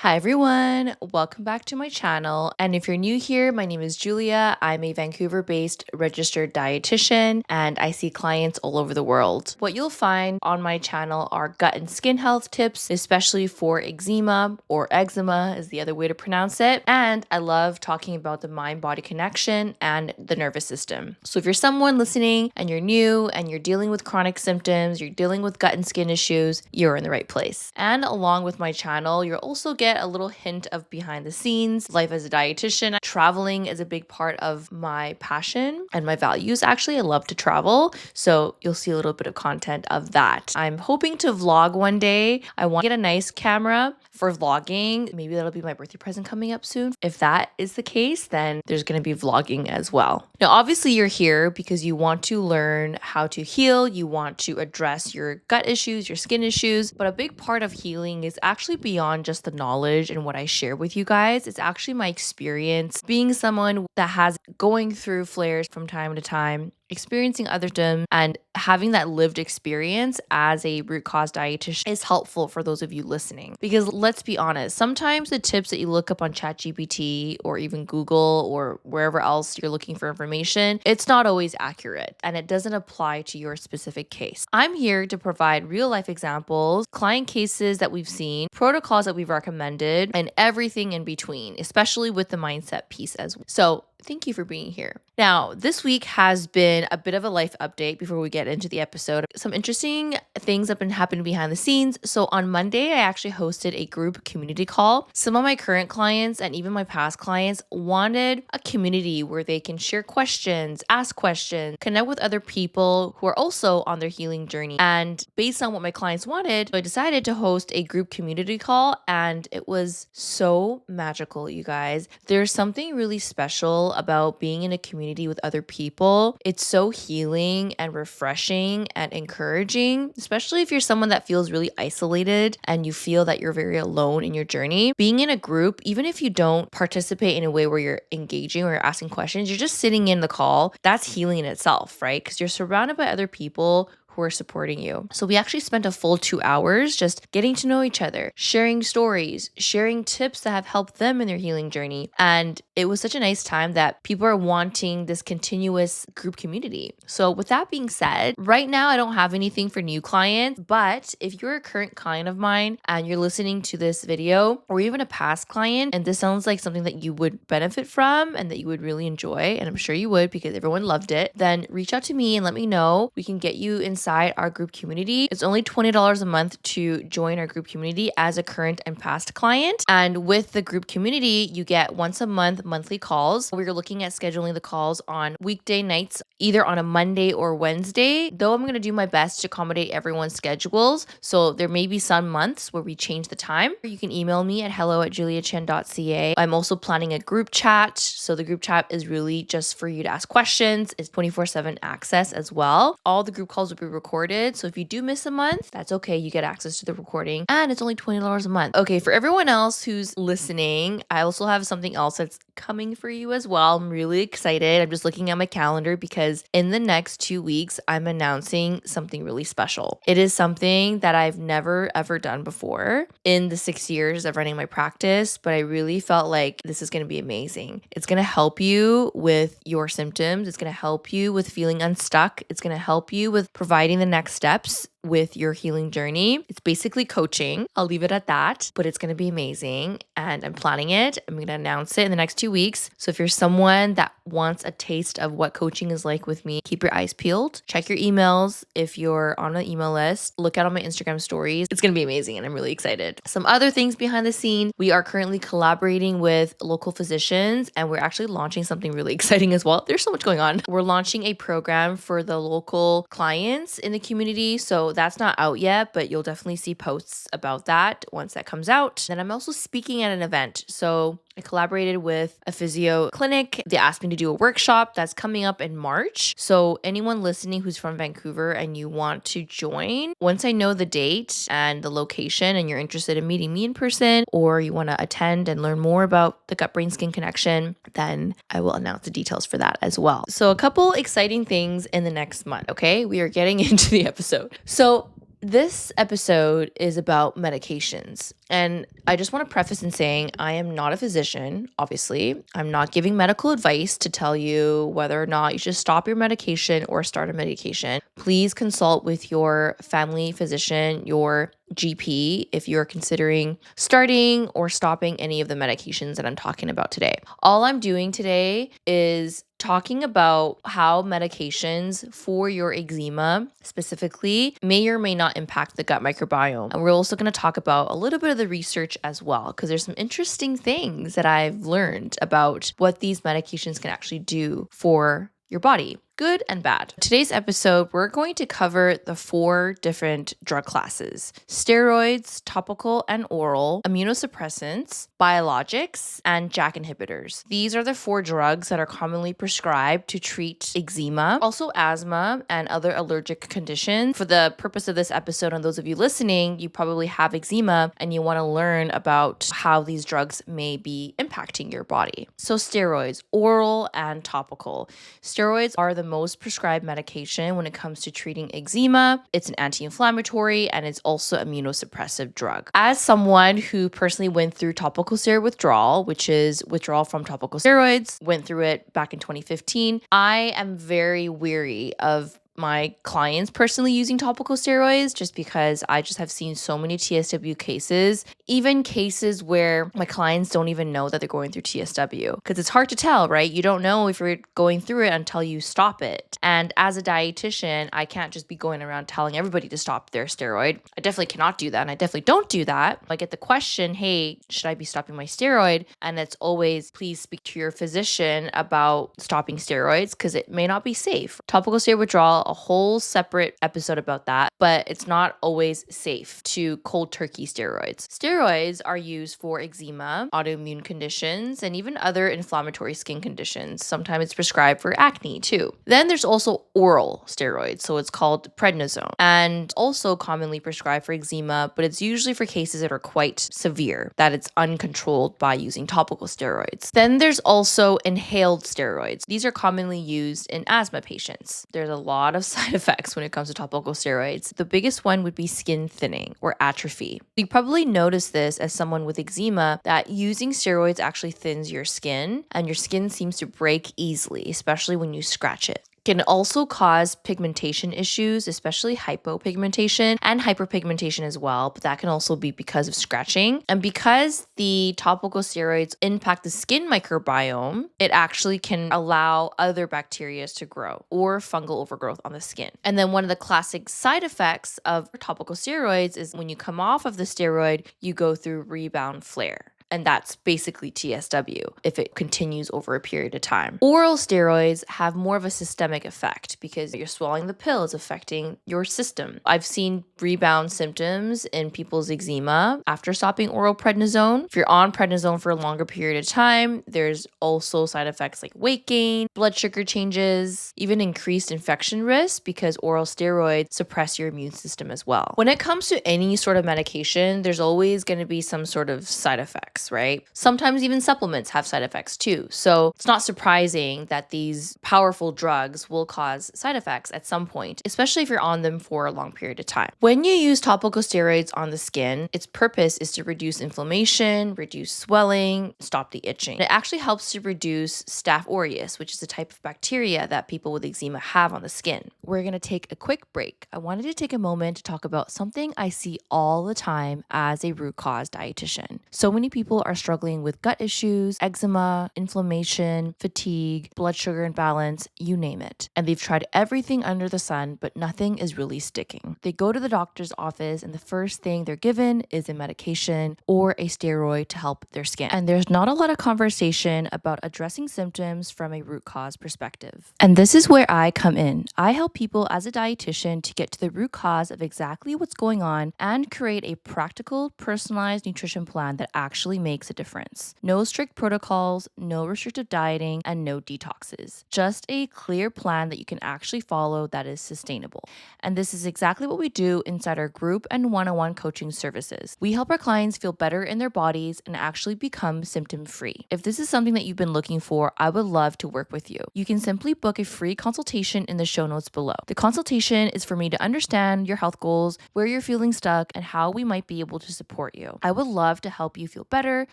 Hi everyone, welcome back to my channel. And if you're new here, my name is Julia. I'm a Vancouver-based registered dietitian and I see clients all over the world. What you'll find on my channel are gut and skin health tips, especially for eczema or eczema is the other way to pronounce it. And I love talking about the mind-body connection and the nervous system. So if you're someone listening and you're new and you're dealing with chronic symptoms, you're dealing with gut and skin issues, you're in the right place. And along with my channel, you'll also get a little hint of behind the scenes, life as a dietitian. Traveling is a big part of my passion and my values. Actually, I love to travel, so you'll see a little bit of content of that. I'm hoping to vlog one day. I want to get a nice camera for vlogging. Maybe that'll be my birthday present coming up soon. If that is the case, then there's going to be vlogging as well. Now, obviously you're here because you want to learn how to heal. You want to address your gut issues, your skin issues, but a big part of healing is actually beyond just the knowledge and what I share with you guys. It's actually my experience being someone that has going through flares from time to time, experiencing other symptoms, and having that lived experience as a root cause dietitian is helpful for those of you listening. Because let's be honest, sometimes the tips that you look up on ChatGPT or even Google or wherever else you're looking for information, it's not always accurate and it doesn't apply to your specific case. I'm here to provide real life examples, client cases that we've seen, protocols that we've recommended, and everything in between, especially with the mindset piece as well. So thank you for being here. Now, this week has been a bit of a life update before we get into the episode. Some interesting things have been happening behind the scenes. So on Monday, I actually hosted a group community call. Some of my current clients and even my past clients wanted a community where they can share questions, ask questions, connect with other people who are also on their healing journey. And based on what my clients wanted, I decided to host a group community call, and it was so magical, you guys. There's something really special about being in a community with other people. It's so healing and refreshing and encouraging, especially if you're someone that feels really isolated and you feel that you're very alone in your journey. Being in a group, even if you don't participate in a way where you're engaging or you're asking questions, you're just sitting in the call. That's healing in itself, right? Because you're surrounded by other people who are supporting you. So we actually spent a full 2 hours just getting to know each other, sharing stories, sharing tips that have helped them in their healing journey. And it was such a nice time that people are wanting this continuous group community. So with that being said, right now I don't have anything for new clients, but if you're a current client of mine and you're listening to this video, or even a past client, and this sounds like something that you would benefit from and that you would really enjoy, and I'm sure you would because everyone loved it, then reach out to me and let me know. We can get you inside our group community. It's only $20 a month to join our group community as a current and past client. And with the group community, you get once a month monthly calls. We're looking at scheduling the calls on weekday nights, either on a Monday or Wednesday, though I'm going to do my best to accommodate everyone's schedules. So there may be some months where we change the time. You can email me at hello@juliachen.ca. I'm also planning a group chat. So the group chat is really just for you to ask questions. It's 24/7 access as well. All the group calls will be recorded. So if you do miss a month, that's okay. You get access to the recording and it's only $20 a month. Okay, for everyone else who's listening, I also have something else that's coming for you as well. I'm really excited. I'm just looking at my calendar because in the next 2 weeks, I'm announcing something really special. It is something that I've never ever done before in the 6 years of running my practice, but I really felt like this is going to be amazing. It's going to help you with your symptoms. It's going to help you with feeling unstuck. It's going to help you with providing the next steps with your healing journey. It's basically coaching. I'll leave it at that, but it's going to be amazing and I'm planning it. I'm going to announce it in the next 2 weeks. So if you're someone that wants a taste of what coaching is like with me, keep your eyes peeled. Check your emails if you're on an email list. Look out on my Instagram stories. It's going to be amazing and I'm really excited. Some other things behind the scene, we are currently collaborating with local physicians and we're actually launching something really exciting as well. There's so much going on. We're launching a program for the local clients in the community. So that's not out yet, but you'll definitely see posts about that once that comes out. Then I'm also speaking at an event. So I collaborated with a physio clinic. They asked me to do a workshop that's coming up in March. So anyone listening who's from Vancouver and you want to join, once I know the date and the location and you're interested in meeting me in person or you want to attend and learn more about the gut-brain-skin connection, then I will announce the details for that as well. So a couple exciting things in the next month, okay? We are getting into the episode. So This episode is about medications. And I just want to preface in saying I am not a physician, obviously. I'm not giving medical advice to tell you whether or not you should stop your medication or start a medication. Please consult with your family physician, your GP, if you're considering starting or stopping any of the medications that I'm talking about today. All I'm doing today is talking about how medications for your eczema specifically may or may not impact the gut microbiome. And we're also going to talk about a little bit of the research as well, because there's some interesting things that I've learned about what these medications can actually do for your body. Good and bad. Today's episode, we're going to cover the 4 different drug classes: steroids, topical and oral, immunosuppressants, biologics, and JAK inhibitors. These are the 4 drugs that are commonly prescribed to treat eczema, also asthma, and other allergic conditions. For the purpose of this episode, and those of you listening, you probably have eczema and you want to learn about how these drugs may be impacting your body. So steroids, oral and topical. Steroids are the most prescribed medication when it comes to treating eczema. It's an anti-inflammatory and it's also a immunosuppressive drug. As someone who personally went through topical steroid withdrawal, which is withdrawal from topical steroids, went through it back in 2015, I am very weary of my clients personally using topical steroids, just because I just have seen so many TSW cases, even cases where my clients don't even know that they're going through TSW, because it's hard to tell, right? You don't know if you're going through it until you stop it. And as a dietitian, I can't just be going around telling everybody to stop their steroid. I definitely cannot do that, and I definitely don't do that. I get the question, hey, should I be stopping my steroid? And it's always, please speak to your physician about stopping steroids, because it may not be safe. Topical steroid withdrawal, a whole separate episode about that, but it's not always safe to cold turkey steroids. Steroids are used for eczema, autoimmune conditions, and even other inflammatory skin conditions. Sometimes it's prescribed for acne too. Then there's also oral steroids, so it's called Prednisone, and also commonly prescribed for eczema, but it's usually for cases that are quite severe, that it's uncontrolled by using topical steroids. Then there's also inhaled steroids. These are commonly used in asthma patients. There's a lot of side effects when it comes to topical steroids. The biggest one would be skin thinning or atrophy. You probably noticed this as someone with eczema, that using steroids actually thins your skin, and your skin seems to break easily, especially when you scratch it. Can also cause pigmentation issues, especially hypopigmentation and hyperpigmentation as well, but that can also be because of scratching. And because the topical steroids impact the skin microbiome, it actually can allow other bacteria to grow or fungal overgrowth on the skin. And then one of the classic side effects of topical steroids is when you come off of the steroid, you go through rebound flare. And that's basically TSW if it continues over a period of time. Oral steroids have more of a systemic effect because you're swallowing the pill, it's affecting your system. I've seen rebound symptoms in people's eczema after stopping oral prednisone. If you're on prednisone for a longer period of time, there's also side effects like weight gain, blood sugar changes, even increased infection risk, because oral steroids suppress your immune system as well. When it comes to any sort of medication, there's always going to be some sort of side effects, right? Sometimes even supplements have side effects too. So it's not surprising that these powerful drugs will cause side effects at some point, especially if you're on them for a long period of time. When you use topical steroids on the skin, its purpose is to reduce inflammation, reduce swelling, stop the itching. It actually helps to reduce Staph aureus, which is a type of bacteria that people with eczema have on the skin. We're going to take a quick break. I wanted to take a moment to talk about something I see all the time as a root cause dietitian. So many people are struggling with gut issues, eczema, inflammation, fatigue, blood sugar imbalance, you name it. And they've tried everything under the sun, but nothing is really sticking. They go to the doctor's office and the first thing they're given is a medication or a steroid to help their skin. And there's not a lot of conversation about addressing symptoms from a root cause perspective. And this is where I come in. I help people as a dietitian to get to the root cause of exactly what's going on and create a practical, personalized nutrition plan that actually actually makes a difference. No strict protocols, no restrictive dieting, and no detoxes. Just a clear plan that you can actually follow that is sustainable. And this is exactly what we do inside our group and one-on-one coaching services. We help our clients feel better in their bodies and actually become symptom-free. If this is something that you've been looking for, I would love to work with you. You can simply book a free consultation in the show notes below. The consultation is for me to understand your health goals, where you're feeling stuck, and how we might be able to support you. I would love to help you feel better,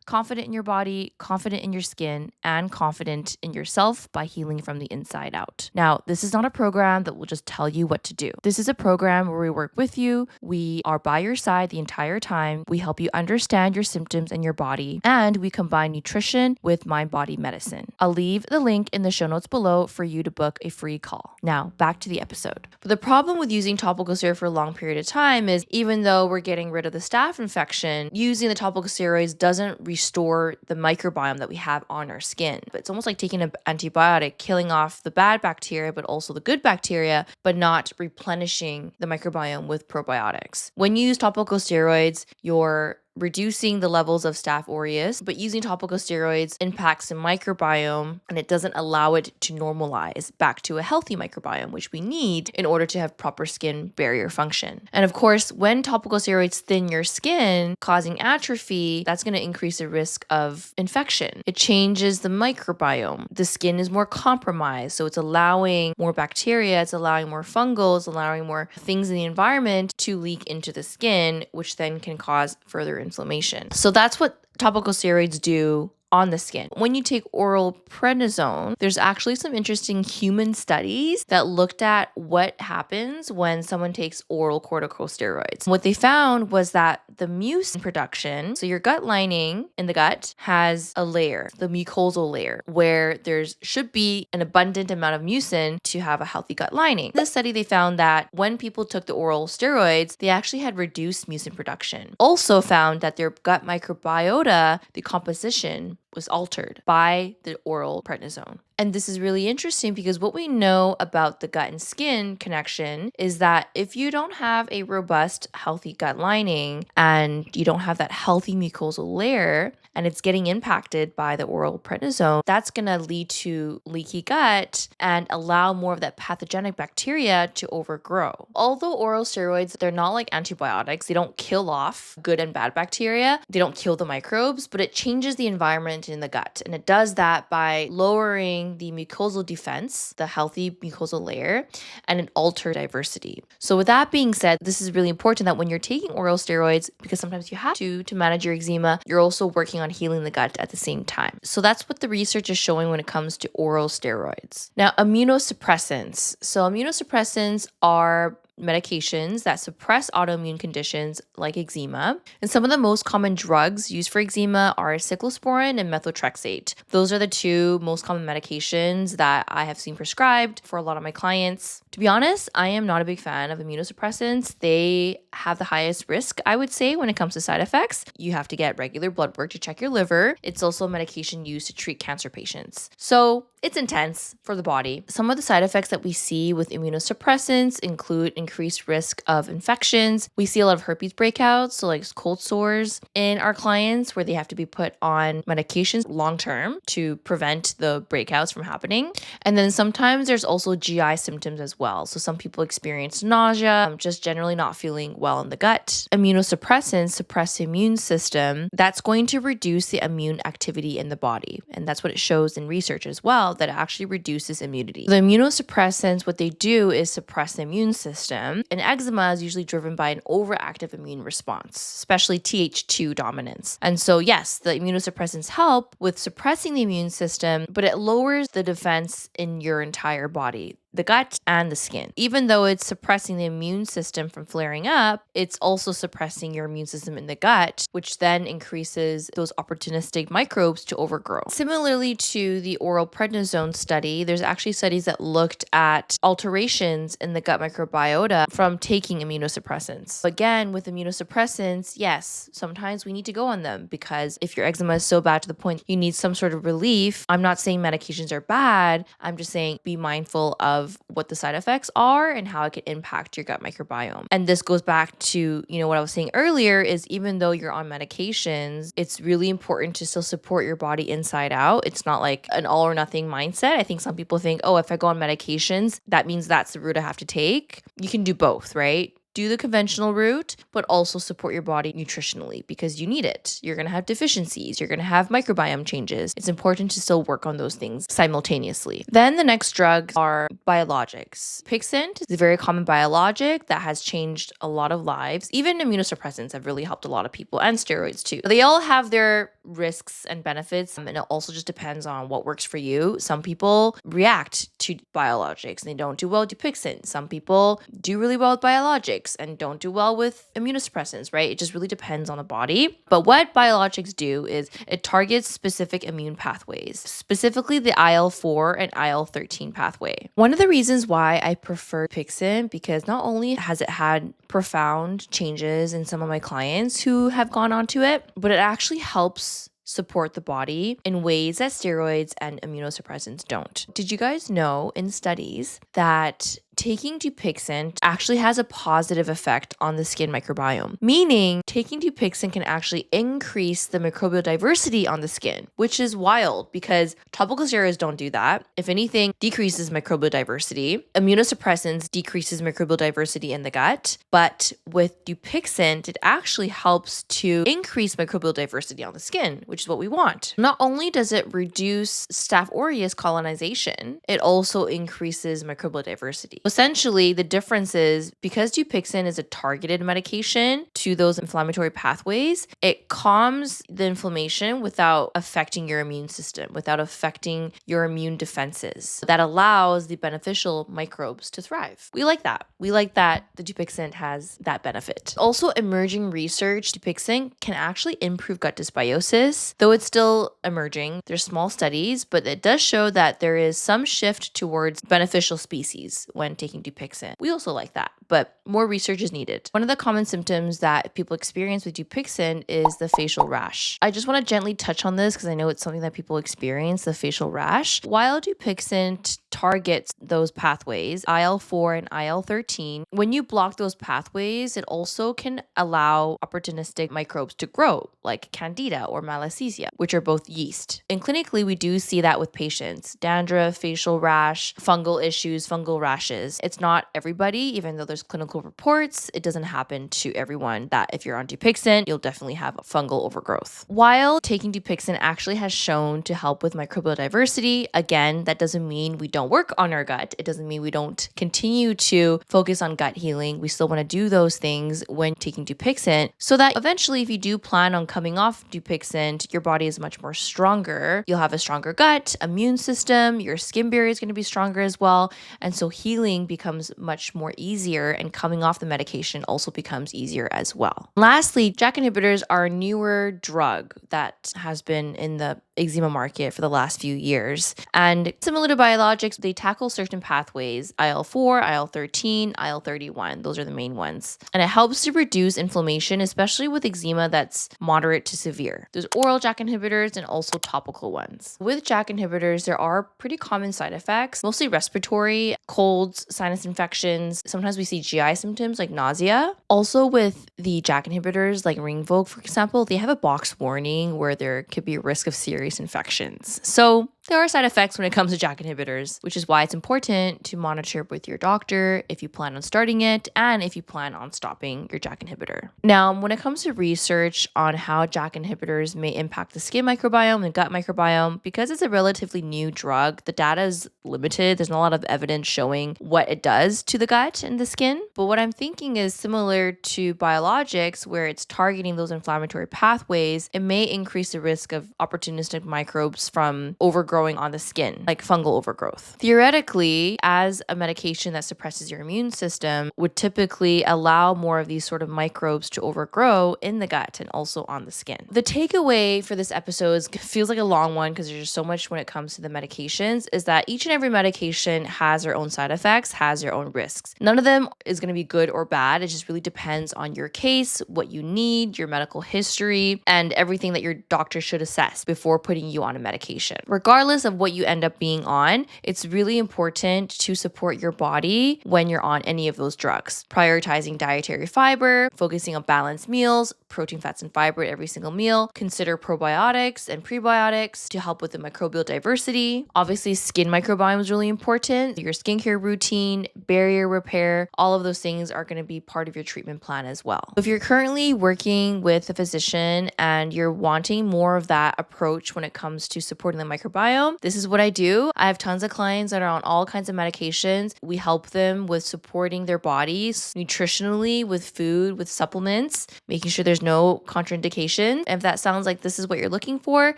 confident in your body, confident in your skin, and confident in yourself by healing from the inside out. Now, this is not a program that will just tell you what to do. This is a program where we work with you. We are by your side the entire time. We help you understand your symptoms and your body, and we combine nutrition with mind-body medicine. I'll leave the link in the show notes below for you to book a free call. Now, back to the episode. But the problem with using topical steroid for a long period of time is even though we're getting rid of the staph infection, using the topical steroids doesn't restore the microbiome that we have on our skin. But it's almost like taking an antibiotic, killing off the bad bacteria, but also the good bacteria, but not replenishing the microbiome with probiotics. When you use topical steroids, you're reducing the levels of Staph aureus, but using topical steroids impacts the microbiome and it doesn't allow it to normalize back to a healthy microbiome, which we need in order to have proper skin barrier function. And of course, when topical steroids thin your skin, causing atrophy, that's going to increase the risk of infection. It changes the microbiome. The skin is more compromised, so it's allowing more bacteria, it's allowing more fungal, it's allowing more things in the environment to leak into the skin, which then can cause further inflammation. So that's what topical steroids do on the skin. When you take oral prednisone, there's actually some interesting human studies that looked at what happens when someone takes oral corticosteroids. What they found was that the mucin production, so your gut lining in the gut has a layer, the mucosal layer, where there's should be an abundant amount of mucin to have a healthy gut lining. In this study, they found that when people took the oral steroids, they actually had reduced mucin production. Also found that their gut microbiota, the composition, was altered by the oral prednisone. And this is really interesting because what we know about the gut and skin connection is that if you don't have a robust, healthy gut lining and you don't have that healthy mucosal layer and it's getting impacted by the oral prednisone, that's going to lead to leaky gut and allow more of that pathogenic bacteria to overgrow. Although oral steroids, they're not like antibiotics. They don't kill off good and bad bacteria. They don't kill the microbes, but it changes the environment in the gut. And it does that by lowering the mucosal defense, the healthy mucosal layer, and it alters diversity. So with that being said, this is really important that when you're taking oral steroids, because sometimes you have to manage your eczema, you're also working on healing the gut at the same time. So that's what the research is showing when it comes to oral steroids. Now, immunosuppressants. So immunosuppressants are medications that suppress autoimmune conditions like eczema. And some of the most common drugs used for eczema are cyclosporine and methotrexate. Those are the two most common medications that I have seen prescribed for a lot of my clients. To be honest, I am not a big fan of immunosuppressants. They have the highest risk, I would say, when it comes to side effects. You have to get regular blood work to check your liver. It's also a medication used to treat cancer patients. So it's intense for the body. Some of the side effects that we see with immunosuppressants include increased risk of infections. We see a lot of herpes breakouts, so like cold sores in our clients where they have to be put on medications long term to prevent the breakouts from happening. And then sometimes there's also GI symptoms as well. So some people experience nausea, just generally not feeling well in the gut. Immunosuppressants suppress the immune system. That's going to reduce the immune activity in the body. And that's what it shows in research as well, that it actually reduces immunity. The immunosuppressants, what they do is suppress the immune system. And eczema is usually driven by an overactive immune response, especially Th2 dominance. And so yes, the immunosuppressants help with suppressing the immune system, but it lowers the defense in your entire body, the gut and the skin. Even though it's suppressing the immune system from flaring up, it's also suppressing your immune system in the gut, which then increases those opportunistic microbes to overgrow. Similarly to the oral prednisone study, there's actually studies that looked at alterations in the gut microbiota from taking immunosuppressants. Again, with immunosuppressants, yes, sometimes we need to go on them because if your eczema is so bad to the point you need some sort of relief, I'm not saying medications are bad, I'm just saying be mindful of of what the side effects are and how it can impact your gut microbiome. And this goes back to, what I was saying earlier is even though you're on medications, it's really important to still support your body inside out. It's not like an all or nothing mindset. I think some people think, oh, if I go on medications, that means that's the route I have to take. You can do both, right? Do the conventional route, but also support your body nutritionally because you need it. You're going to have deficiencies. You're going to have microbiome changes. It's important to still work on those things simultaneously. Then the next drugs are biologics. Dupixent is a very common biologic that has changed a lot of lives. Even immunosuppressants have really helped a lot of people, and steroids too. They all have their risks and benefits, and it also just depends on what works for you. Some people react to biologics and they don't do well with Dupixent. Some people do really well with biologics and don't do well with immunosuppressants, right? It just really depends on the body. But what biologics do is it targets specific immune pathways, specifically the IL-4 and IL-13 pathway. One of the reasons why I prefer Dupixent, because not only has it had profound changes in some of my clients who have gone onto it, but it actually helps support the body in ways that steroids and immunosuppressants don't. Did you guys know in studies that taking Dupixent actually has a positive effect on the skin microbiome? Meaning, taking Dupixent can actually increase the microbial diversity on the skin, which is wild because topical steroids don't do that. If anything, decreases microbial diversity. Immunosuppressants decreases microbial diversity in the gut, but with Dupixent, it actually helps to increase microbial diversity on the skin, which is what we want. Not only does it reduce Staph aureus colonization, it also increases microbial diversity. Essentially, the difference is because Dupixent is a targeted medication to those inflammatory pathways, it calms the inflammation without affecting your immune system, without affecting your immune defenses. That allows the beneficial microbes to thrive. We like that. We like that the Dupixent has that benefit. Also, emerging research, Dupixent can actually improve gut dysbiosis, though it's still emerging. There's small studies, but it does show that there is some shift towards beneficial species when taking Dupixent. We also like that, but more research is needed. One of the common symptoms that people experience with Dupixent is the facial rash. I just want to gently touch on this because I know it's something that people experience, the facial rash. While Dupixent targets those pathways, IL-4 and IL-13, when you block those pathways, it also can allow opportunistic microbes to grow, like Candida or Malassezia, which are both yeast. And clinically, we do see that with patients: dandruff, facial rash, fungal issues, fungal rashes. It's not everybody, even though there's clinical reports, it doesn't happen to everyone that if you're on Dupixent, you'll definitely have a fungal overgrowth. While taking Dupixent actually has shown to help with microbial diversity, again, that doesn't mean we don't work on our gut. It doesn't mean we don't continue to focus on gut healing. We still want to do those things when taking Dupixent so that eventually, if you do plan on coming off Dupixent, your body is much more stronger. You'll have a stronger gut, immune system, your skin barrier is going to be stronger as well. And so healing becomes much more easier, and coming off the medication also becomes easier as well. Lastly, JAK inhibitors are a newer drug that has been in the eczema market for the last few years. And similar to biologics, they tackle certain pathways: IL-4, IL-13, IL-31. Those are the main ones. And it helps to reduce inflammation, especially with eczema that's moderate to severe. There's oral JAK inhibitors and also topical ones. With JAK inhibitors, there are pretty common side effects, mostly respiratory, colds, sinus infections. Sometimes we see GI symptoms like nausea. Also with the JAK inhibitors, like Ringvoq, for example, they have a box warning where there could be a risk of serious infections. So there are side effects when it comes to JAK inhibitors, which is why it's important to monitor with your doctor if you plan on starting it and if you plan on stopping your JAK inhibitor. Now, when it comes to research on how JAK inhibitors may impact the skin microbiome and gut microbiome, because it's a relatively new drug, the data is limited. There's not a lot of evidence showing what it does to the gut and the skin. But what I'm thinking is similar to biologics, where it's targeting those inflammatory pathways, it may increase the risk of opportunistic microbes from overgrowing on the skin, like fungal overgrowth. Theoretically, as a medication that suppresses your immune system would typically allow more of these sort of microbes to overgrow in the gut and also on the skin. The takeaway for this episode feels like a long one because there's just so much when it comes to the medications, is that each and every medication has their own side effects, has their own risks. None of them is going to be good or bad. It just really depends on your case, what you need, your medical history, and everything that your doctor should assess before putting you on a medication. Regardless regardless of what you end up being on, it's really important to support your body when you're on any of those drugs. Prioritizing dietary fiber, focusing on balanced meals, protein, fats, and fiber at every single meal. Consider probiotics and prebiotics to help with the microbial diversity. Obviously, skin microbiome is really important. Your skincare routine, barrier repair, all of those things are going to be part of your treatment plan as well. If you're currently working with a physician and you're wanting more of that approach when it comes to supporting the microbiome, this is what I do. I have tons of clients that are on all kinds of medications. We help them with supporting their bodies nutritionally with food, with supplements, making sure there's no contraindication. If that sounds like this is what you're looking for,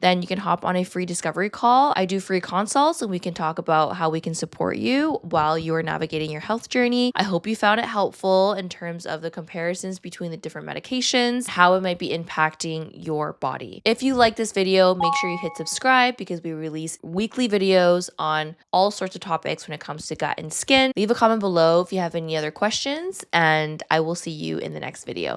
then you can hop on a free discovery call. I do free consults and we can talk about how we can support you while you are navigating your health journey. I hope you found it helpful in terms of the comparisons between the different medications, how it might be impacting your body. If you like this video, make sure you hit subscribe because we release weekly videos on all sorts of topics when it comes to gut and skin. Leave a comment below if you have any other questions, and I will see you in the next video.